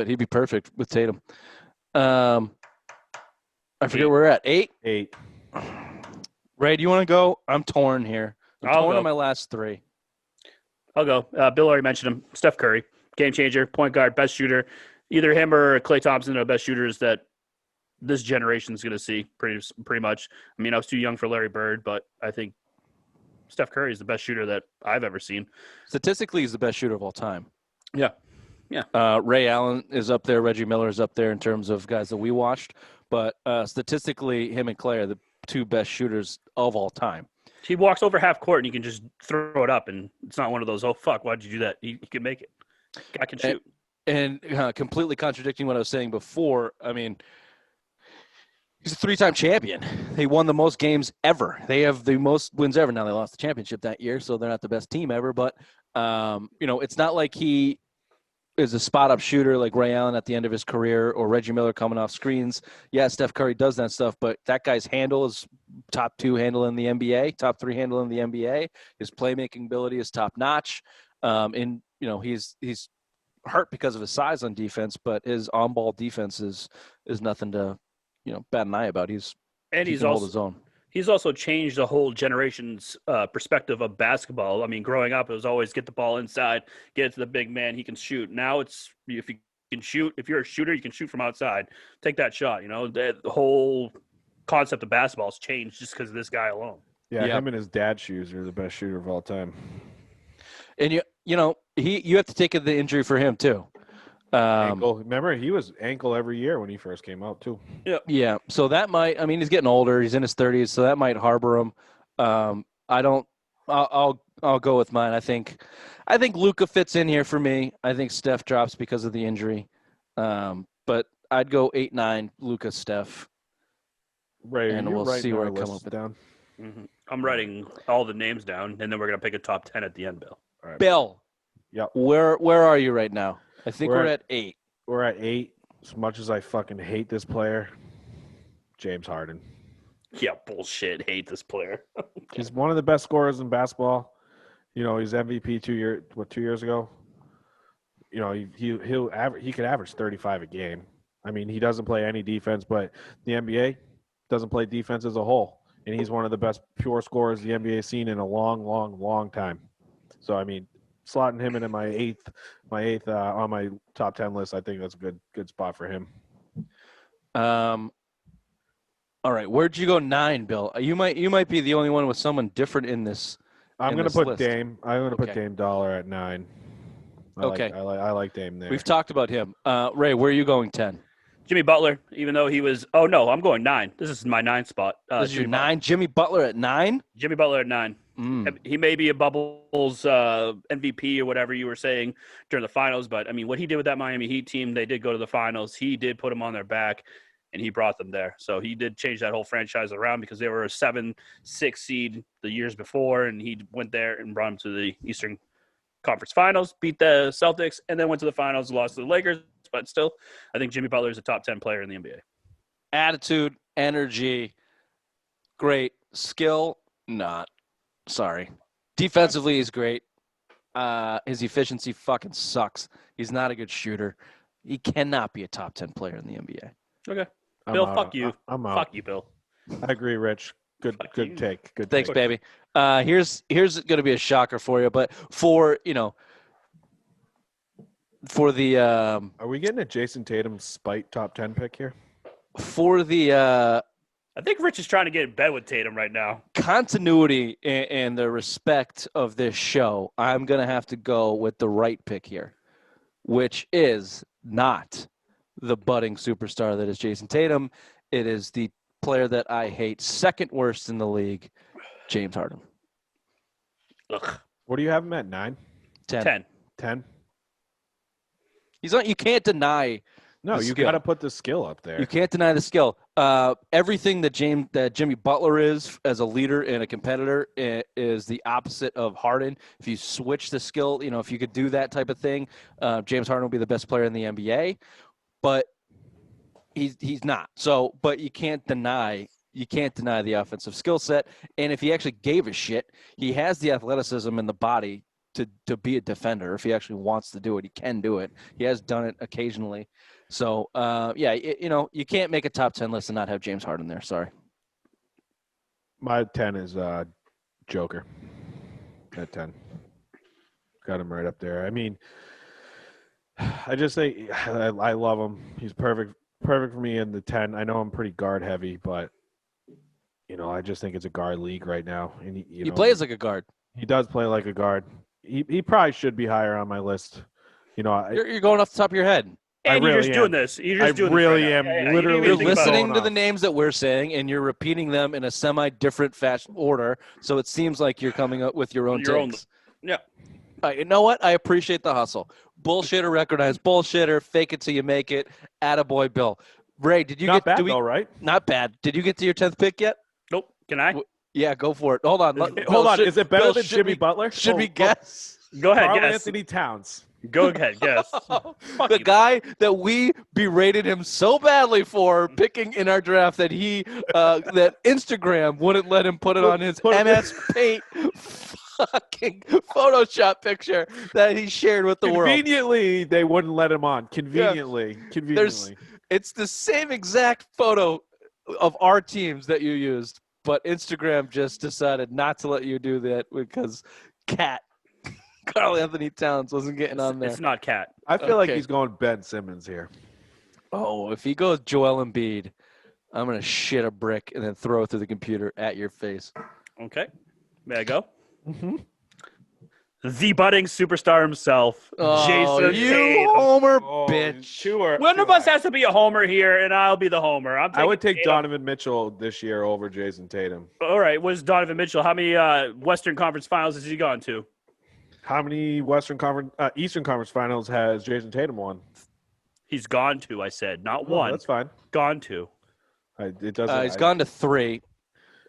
Speaker 1: He'd be perfect with Tatum. I forget where we're at. 8. Ray, do you want to go? I'm torn here. I'm torn on my last 3.
Speaker 2: I'll go. Bill already mentioned him. Steph Curry, game changer, point guard, best shooter. Either him or Klay Thompson are the best shooters that this generation is going to see pretty much. I mean, I was too young for Larry Bird, but I think Steph Curry is the best shooter that I've ever seen.
Speaker 1: Statistically, he's the best shooter of all time.
Speaker 2: Yeah.
Speaker 1: Ray Allen is up there. Reggie Miller is up there in terms of guys that we watched. But statistically, him and Klay are the 2 best shooters of all time.
Speaker 2: He walks over half court and you can just throw it up, and it's not one of those, oh, fuck, why'd you do that? He can make it. Guy can shoot.
Speaker 1: And completely contradicting what I was saying before, I mean, he's a 3-time champion. They won the most games ever. They have the most wins ever. Now, they lost the championship that year, so they're not the best team ever. But, it's not like he is a spot-up shooter like Ray Allen at the end of his career or Reggie Miller coming off screens. Yeah, Steph Curry does that stuff, but that guy's handle is top 2 handle in the NBA, top 3 handle in the NBA. His playmaking ability is top-notch. He's hurt because of his size on defense, but his on-ball defense is nothing to, bat an eye about. He's hold his own.
Speaker 2: He's also changed the whole generation's perspective of basketball. I mean, growing up, it was always get the ball inside, get it to the big man, he can shoot. Now it's if you can shoot, if you're a shooter, you can shoot from outside. Take that shot. The whole concept of basketball has changed just because of this guy alone.
Speaker 3: Yeah, him and his dad's shoes are the best shooter of all time.
Speaker 1: And you have to take the injury for him too.
Speaker 3: Ankle. Remember, he was ankle every year when he first came out too.
Speaker 1: Yeah. So that might. I mean, he's getting older. He's in his 30s, so that might harbor him. I don't I'll go with mine. I think Luka fits in here for me. I think Steph drops because of the injury. But I'd go 8-9 Luka Steph.
Speaker 3: Ray,
Speaker 1: And
Speaker 3: you're
Speaker 1: we'll see
Speaker 3: writing
Speaker 1: where
Speaker 3: our
Speaker 1: I come
Speaker 3: lists
Speaker 1: up with.
Speaker 3: down.
Speaker 2: Mm-hmm. I'm writing all the names down, and then we're gonna pick a top 10 at the end, Bill.
Speaker 3: All right.
Speaker 1: Bill.
Speaker 3: Yep.
Speaker 1: Where are you right now? I think
Speaker 3: We're
Speaker 1: we're
Speaker 3: at-
Speaker 1: at 8.
Speaker 3: We're at 8. As much as I fucking hate this player, James Harden.
Speaker 2: Yeah, bullshit. Hate this player.
Speaker 3: He's one of the best scorers in basketball. You know, he's MVP 2 years ago. You know, he could average 35 a game. I mean, he doesn't play any defense, but the NBA doesn't play defense as a whole, and he's one of the best pure scorers the NBA has seen in a long, long, long time. So, I mean, slotting him into my eighth on my top 10 list, I think that's a good spot for him.
Speaker 1: All right, where'd you go 9, Bill? You might be the only one with someone different in this.
Speaker 3: I'm going to
Speaker 1: this
Speaker 3: put
Speaker 1: list.
Speaker 3: Dame. I'm going to put
Speaker 1: Okay.
Speaker 3: Dame Dollar at 9. I like Dame there.
Speaker 1: We've talked about him. Ray, where are you going 10?
Speaker 2: Jimmy Butler, even though he was. Oh no, I'm going 9. This is my 9 spot.
Speaker 1: This is your 9. Jimmy Butler at 9.
Speaker 2: Jimmy Butler at 9. He may be a Bubbles MVP or whatever you were saying during the finals, but I mean, what he did with that Miami Heat team, they did go to the finals. He did put them on their back, and he brought them there. So he did change that whole franchise around because they were a 7-6 seed the years before, and he went there and brought them to the Eastern Conference Finals, beat the Celtics, and then went to the finals, lost to the Lakers. But still, I think Jimmy Butler is a top 10 player in the NBA.
Speaker 1: Attitude, energy, great. Skill, not. Sorry. Defensively, he's great. His efficiency fucking sucks. He's not a good shooter. He cannot be a top 10 player in the NBA.
Speaker 2: Okay.
Speaker 3: I'm
Speaker 2: Bill,
Speaker 3: out.
Speaker 2: fuck you.
Speaker 3: I'm out.
Speaker 2: Fuck you, Bill.
Speaker 3: I agree, Rich. Good take. Good
Speaker 1: Thanks,
Speaker 3: take.
Speaker 1: baby. Here's going to be a shocker for you, but for the
Speaker 3: Are we getting a Jason Tatum spite top 10 pick here?
Speaker 1: for the
Speaker 2: I think Rich is trying to get in bed with Tatum right now.
Speaker 1: continuity and the respect of this show, I'm going to have to go with the right pick here, which is not the budding superstar that is Jason Tatum. It is the player that I hate, second worst in the league, James Harden.
Speaker 2: Ugh.
Speaker 3: What do you have him at? 9?
Speaker 2: 10.
Speaker 3: 10?
Speaker 1: He's not. You can't deny.
Speaker 3: No,
Speaker 1: The
Speaker 3: you
Speaker 1: skill.
Speaker 3: got to put the skill up there.
Speaker 1: You can't deny the skill. Everything that Jimmy Butler is as a leader and a competitor is the opposite of Harden. If you switch the skill, if you could do that type of thing, James Harden will be the best player in the NBA. But he's not. So, but you can't deny the offensive skill set. And if he actually gave a shit, he has the athleticism and the body to be a defender. If he actually wants to do it, he can do it. He has done it occasionally. So, you can't make a top 10 list and not have James Harden there. Sorry.
Speaker 3: My 10 is Joker at 10. Got him right up there. I mean, I just think I love him. He's perfect for me in the 10. I know I'm pretty guard heavy, but I just think it's a guard league right now. And
Speaker 1: He plays like a guard.
Speaker 3: He does play like a guard. He probably should be higher on my list.
Speaker 1: You're going off the top of your head.
Speaker 2: And
Speaker 3: I
Speaker 2: you're
Speaker 3: really
Speaker 2: just doing
Speaker 3: am.
Speaker 2: this. You're just
Speaker 3: I
Speaker 2: doing
Speaker 3: really
Speaker 2: this right
Speaker 3: am.
Speaker 2: now. Yeah,
Speaker 3: Literally
Speaker 1: You're
Speaker 2: you didn't even think about
Speaker 1: listening
Speaker 3: going
Speaker 1: to
Speaker 3: off.
Speaker 1: the names that we're saying, and you're repeating them in a semi-different fashion order. So it seems like you're coming up with your own
Speaker 2: Your own-
Speaker 1: takes.
Speaker 2: Yeah.
Speaker 1: You know what? I appreciate the hustle. Bullshitter, recognize bullshitter. Fake it till you make it. Attaboy, Bill. Ray, did you
Speaker 3: Not
Speaker 1: get?
Speaker 3: bad though, right?
Speaker 1: Not bad. Did you get to your 10th pick yet?
Speaker 2: Nope. Can I?
Speaker 1: Yeah, go for it. Hold on.
Speaker 3: Hold on. Is it better than Jimmy Butler?
Speaker 1: Should we
Speaker 3: Oh,
Speaker 1: guess?
Speaker 2: Go ahead.
Speaker 3: Karl
Speaker 2: Guess.
Speaker 3: Anthony Towns.
Speaker 2: Go ahead. Guess. Fuck
Speaker 1: The
Speaker 2: you.
Speaker 1: guy that we berated him so badly for picking in our draft that that Instagram wouldn't let him put it on his
Speaker 3: Put it-
Speaker 1: MS Paint fucking Photoshop picture that he shared with the world.
Speaker 3: Conveniently, they wouldn't let him on. Conveniently.
Speaker 1: It's the same exact photo of our teams that you used, but Instagram just decided not to let you do that because Karl Anthony Towns wasn't getting on there.
Speaker 2: It's not Cat.
Speaker 3: I feel like
Speaker 1: Okay.
Speaker 3: he's going Ben Simmons here.
Speaker 1: Oh, if he goes Joel Embiid, I'm going to shit a brick and then throw it through the computer at your face.
Speaker 2: Okay. May I go?
Speaker 3: Mm-hmm.
Speaker 2: the budding superstar himself, Jason
Speaker 1: you
Speaker 2: Tatum.
Speaker 1: homer
Speaker 3: Oh,
Speaker 1: bitch.
Speaker 2: One of us has to be a homer here, and I'll be the homer.
Speaker 3: I would take
Speaker 2: Tatum.
Speaker 3: Donovan Mitchell this year over Jason Tatum.
Speaker 2: All right, what's Donovan Mitchell? How many Western Conference Finals has he gone to?
Speaker 3: How many Eastern Conference Finals has Jason Tatum won?
Speaker 2: He's gone to. I said not
Speaker 3: Oh,
Speaker 2: one.
Speaker 3: that's fine.
Speaker 2: Gone to.
Speaker 3: It doesn't.
Speaker 1: He's gone to 3.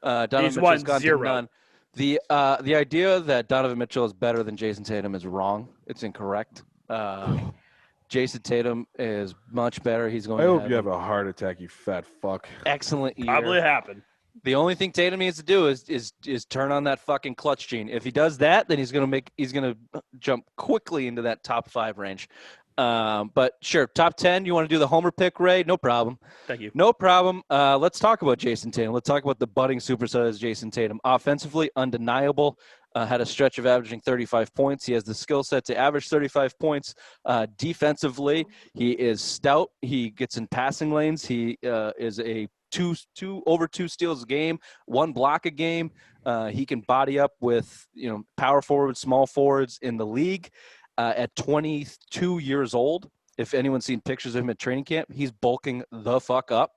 Speaker 1: Donovan
Speaker 2: He's
Speaker 1: Mitchell's
Speaker 2: won
Speaker 1: gone
Speaker 2: 0.
Speaker 1: to none. The idea that Donovan Mitchell is better than Jason Tatum is wrong. It's incorrect. Jason Tatum is much better. He's going
Speaker 3: I
Speaker 1: to
Speaker 3: hope
Speaker 1: have
Speaker 3: you have
Speaker 1: an
Speaker 3: a heart attack, you fat fuck.
Speaker 1: excellent year.
Speaker 2: Probably happened.
Speaker 1: The only thing Tatum needs to do is turn on that fucking clutch gene. If he does that, then he's gonna jump quickly into that top 5 range. But sure, top 10. You want to do the homer pick, Ray? No problem.
Speaker 2: Thank you.
Speaker 1: No problem. Let's talk about Jason Tatum. Let's talk about the budding superstar as Jason Tatum. Offensively, undeniable. Had a stretch of averaging 35 points. He has the skill set to average 35 points. Defensively, he is stout. He gets in passing lanes. He is a over 2 steals a game, 1 block a game. He can body up with power forwards, small forwards in the league. At 22 years old, if anyone's seen pictures of him at training camp, he's bulking the fuck up.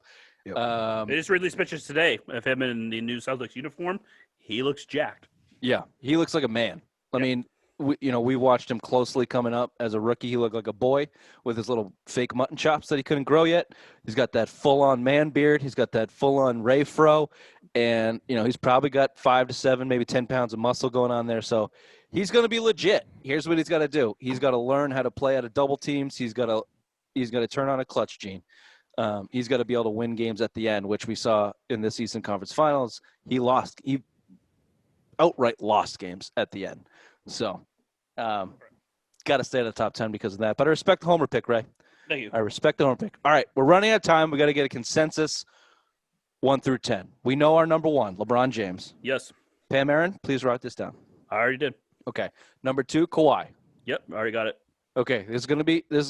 Speaker 3: Yep.
Speaker 2: They just released pictures today of him in the new Celtics uniform. He looks jacked.
Speaker 1: Yeah, he looks like a man. I mean, we watched him closely coming up as a rookie. He looked like a boy with his little fake mutton chops that he couldn't grow yet. He's got that full-on man beard. He's got that full-on Ray fro, and he's probably got 5 to 7, maybe 10 pounds of muscle going on there. So he's going to be legit. Here's what he's got to do. He's got to learn how to play out of double teams. He's got to turn on a clutch gene. He's got to be able to win games at the end, which we saw in this Eastern Conference Finals. He outright lost games at the end. So got to stay at the top 10 because of that. But I respect the homer pick, Ray.
Speaker 2: Thank you.
Speaker 1: I respect the homer pick. All right, we're running out of time. We got to get a consensus 1 through 10. We know our number 1, LeBron James.
Speaker 2: Yes,
Speaker 1: Pam Aaron, please write this down.
Speaker 2: I already did.
Speaker 1: Okay. Number 2, Kawhi.
Speaker 2: Yep, I already got it.
Speaker 1: Okay, this is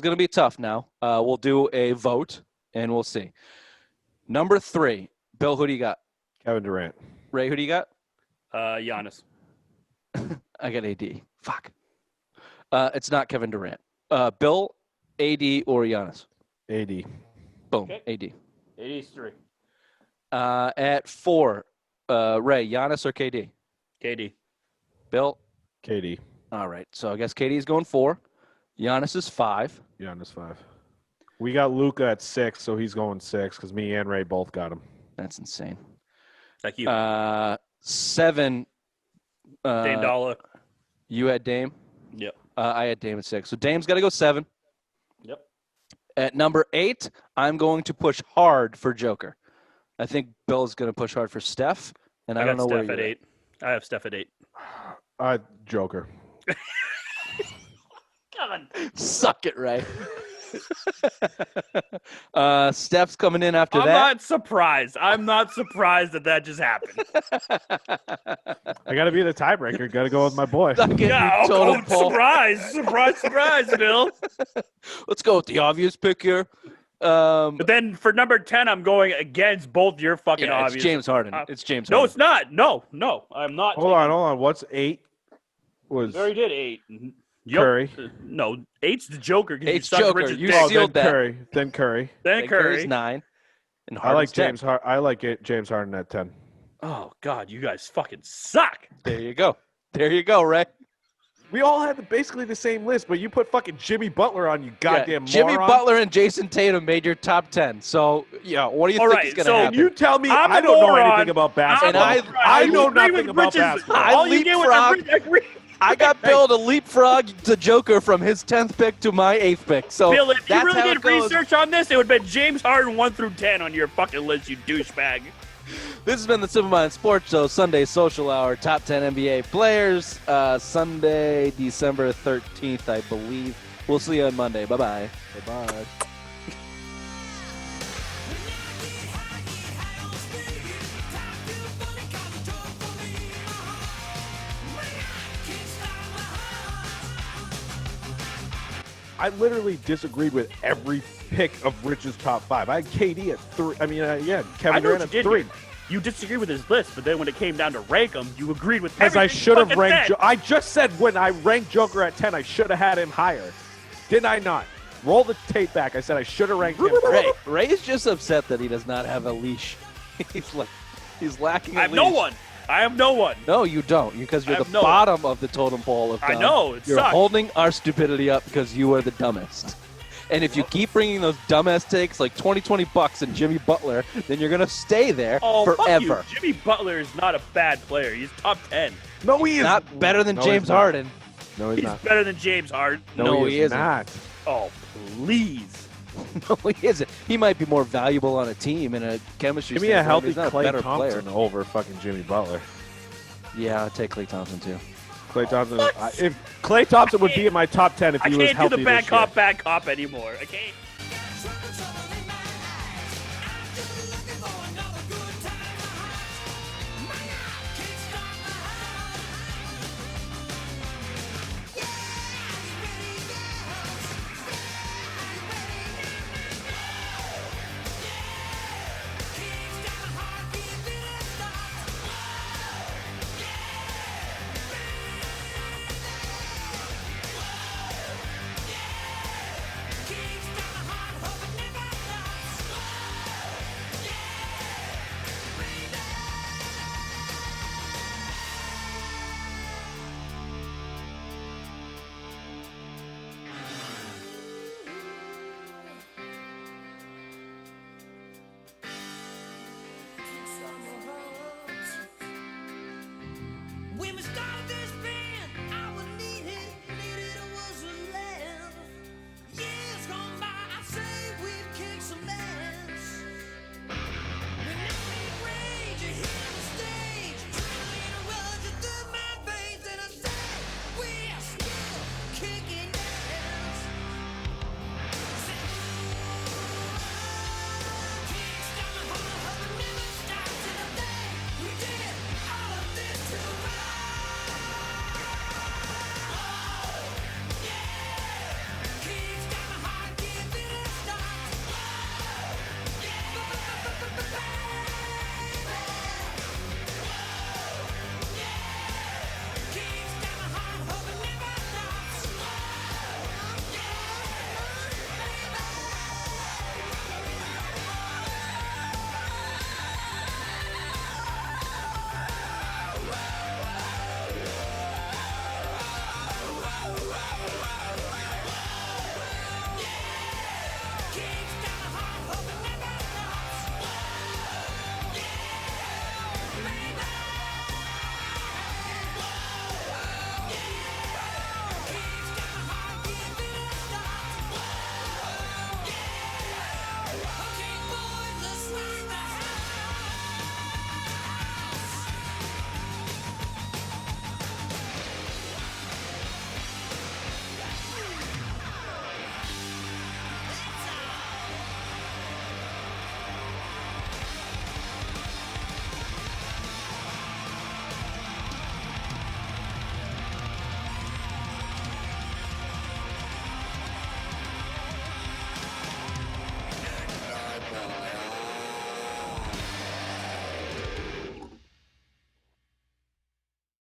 Speaker 1: gonna be tough now. We'll do a vote and we'll see. Number 3, Bill, who do you got?
Speaker 3: Kevin Durant.
Speaker 1: Ray, who do you got?
Speaker 2: Giannis.
Speaker 1: I got AD. Fuck. It's not Kevin Durant. Bill, AD, or Giannis?
Speaker 3: AD.
Speaker 1: Boom,
Speaker 2: Okay.
Speaker 1: AD.
Speaker 2: 83.
Speaker 1: At 4, Ray, Giannis or KD?
Speaker 2: KD.
Speaker 1: Bill?
Speaker 3: KD.
Speaker 1: All right, so I guess KD is going 4. Giannis is 5.
Speaker 3: Giannis 5. We got Luka at 6, so he's going 6 because me and Ray both got him.
Speaker 1: That's insane.
Speaker 2: Thank you.
Speaker 1: 7.
Speaker 2: Dame Dollar.
Speaker 1: You had Dame?
Speaker 2: Yep.
Speaker 1: I had Dame at 6. So Dame's got to go 7.
Speaker 2: Yep.
Speaker 1: At number 8, I'm going to push hard for Joker. I think Bill's going to push hard for Steph, and I don't know
Speaker 2: Steph
Speaker 1: where
Speaker 2: at
Speaker 1: you're
Speaker 2: 8. I have Steph at 8.
Speaker 3: Joker.
Speaker 2: God.
Speaker 1: Suck it, Ray. Steph's coming in after
Speaker 2: I'm
Speaker 1: that.
Speaker 2: not surprised. I'm not surprised that just happened.
Speaker 3: I got to be the tiebreaker. Got to go with my boy.
Speaker 1: Suck it, you
Speaker 2: Yeah,
Speaker 1: totem pole.
Speaker 2: surprise, Bill.
Speaker 1: Let's go with the obvious pick here.
Speaker 2: But then for number 10, I'm going against both your fucking
Speaker 1: Yeah,
Speaker 2: obvious.
Speaker 1: it's James Harden. It's James
Speaker 2: No,
Speaker 1: Harden.
Speaker 2: it's not. No, I'm not.
Speaker 3: Hold on. What's 8? Was
Speaker 2: You already did 8. Yep.
Speaker 3: Curry.
Speaker 2: No, 8's the Joker. 'Cause
Speaker 1: Eight's
Speaker 2: you sucked
Speaker 1: Joker.
Speaker 2: Rich's
Speaker 1: You
Speaker 2: dick.
Speaker 3: then
Speaker 1: sealed that.
Speaker 3: Curry. Then Curry.
Speaker 2: Then
Speaker 1: Then Curry's
Speaker 2: Curry.
Speaker 1: 9. And
Speaker 3: I like
Speaker 1: Harden's 10.
Speaker 3: I like James Harden at 10.
Speaker 2: Oh, God, you guys fucking suck.
Speaker 1: There you go. There you go, Ray.
Speaker 3: We all had basically the same list, but you put fucking Jimmy Butler on, you goddamn
Speaker 1: Jimmy
Speaker 3: moron.
Speaker 1: Butler and Jason Tatum made your top 10. So, yeah, what do you
Speaker 2: All
Speaker 1: think
Speaker 2: right,
Speaker 1: is going
Speaker 2: so
Speaker 1: to happen?
Speaker 3: You tell me
Speaker 2: I'm
Speaker 3: I
Speaker 2: a
Speaker 3: don't know
Speaker 2: moron.
Speaker 3: anything about basketball.
Speaker 1: And
Speaker 3: I know
Speaker 2: agree
Speaker 3: nothing
Speaker 2: with
Speaker 3: about
Speaker 2: Rich's-
Speaker 3: basketball.
Speaker 1: I
Speaker 2: All you did was
Speaker 1: leapfrogged. I got Bill to leapfrog the Joker from his 10th pick to my 8th pick. So
Speaker 2: Bill, if you
Speaker 1: that's
Speaker 2: really
Speaker 1: how
Speaker 2: did
Speaker 1: it goes.
Speaker 2: research on this, it would have been James Harden 1 through 10 on your fucking list, you douchebag.
Speaker 1: This has been the Simple Mind Sports Show, Sunday Social Hour, top 10 NBA players. Sunday, December 13th, I believe. We'll see you on Monday. Bye-bye.
Speaker 3: Bye-bye. I literally disagreed with every pick of Rich's top 5. I had KD at 3. I mean, Kevin
Speaker 2: I know
Speaker 3: Durant
Speaker 2: what
Speaker 3: at
Speaker 2: you did
Speaker 3: 3.
Speaker 2: here. You disagree with his list, but then when it came down to rank him, you agreed with
Speaker 3: Because I
Speaker 2: everything
Speaker 3: should have
Speaker 2: fucking
Speaker 3: ranked.
Speaker 2: said.
Speaker 3: I just said when I ranked Joker at 10, I should have had him higher. Did I not? Roll the tape back. I said I should have ranked him.
Speaker 1: Ray is just upset that he does not have a leash. He's lacking.
Speaker 2: I have no one. I have no one.
Speaker 1: No, you don't, because you're
Speaker 2: I
Speaker 1: the
Speaker 2: have no one.
Speaker 1: bottom of the totem pole of dumb.
Speaker 2: I know, it
Speaker 1: You're
Speaker 2: sucks.
Speaker 1: holding our stupidity up because you are the dumbest. And if you keep bringing those dumbass takes like 20 bucks and Jimmy Butler, then you're gonna stay there
Speaker 2: Oh,
Speaker 1: forever.
Speaker 2: fuck you. Jimmy Butler is not a bad player. He's top 10.
Speaker 3: No, he is
Speaker 1: Not better than
Speaker 3: No, he's
Speaker 1: James
Speaker 3: not.
Speaker 1: Harden.
Speaker 3: No, he's
Speaker 2: He's
Speaker 3: not.
Speaker 2: better than James Harden.
Speaker 1: No,
Speaker 3: he
Speaker 1: he
Speaker 3: is
Speaker 1: isn't.
Speaker 3: not.
Speaker 2: Oh, please.
Speaker 1: No, he isn't. He might be more valuable on a team in a chemistry.
Speaker 3: Give me a
Speaker 1: standpoint,
Speaker 3: healthy
Speaker 1: he's not
Speaker 3: Klay
Speaker 1: better
Speaker 3: Thompson
Speaker 1: player.
Speaker 3: over fucking Jimmy Butler.
Speaker 1: Yeah, I'll take Klay Thompson too.
Speaker 3: Klay Thompson. If Klay Thompson would be in my top 10 if
Speaker 2: I
Speaker 3: he was
Speaker 2: can't
Speaker 3: healthy
Speaker 2: do the
Speaker 3: this year.
Speaker 2: bad cop anymore. I can't.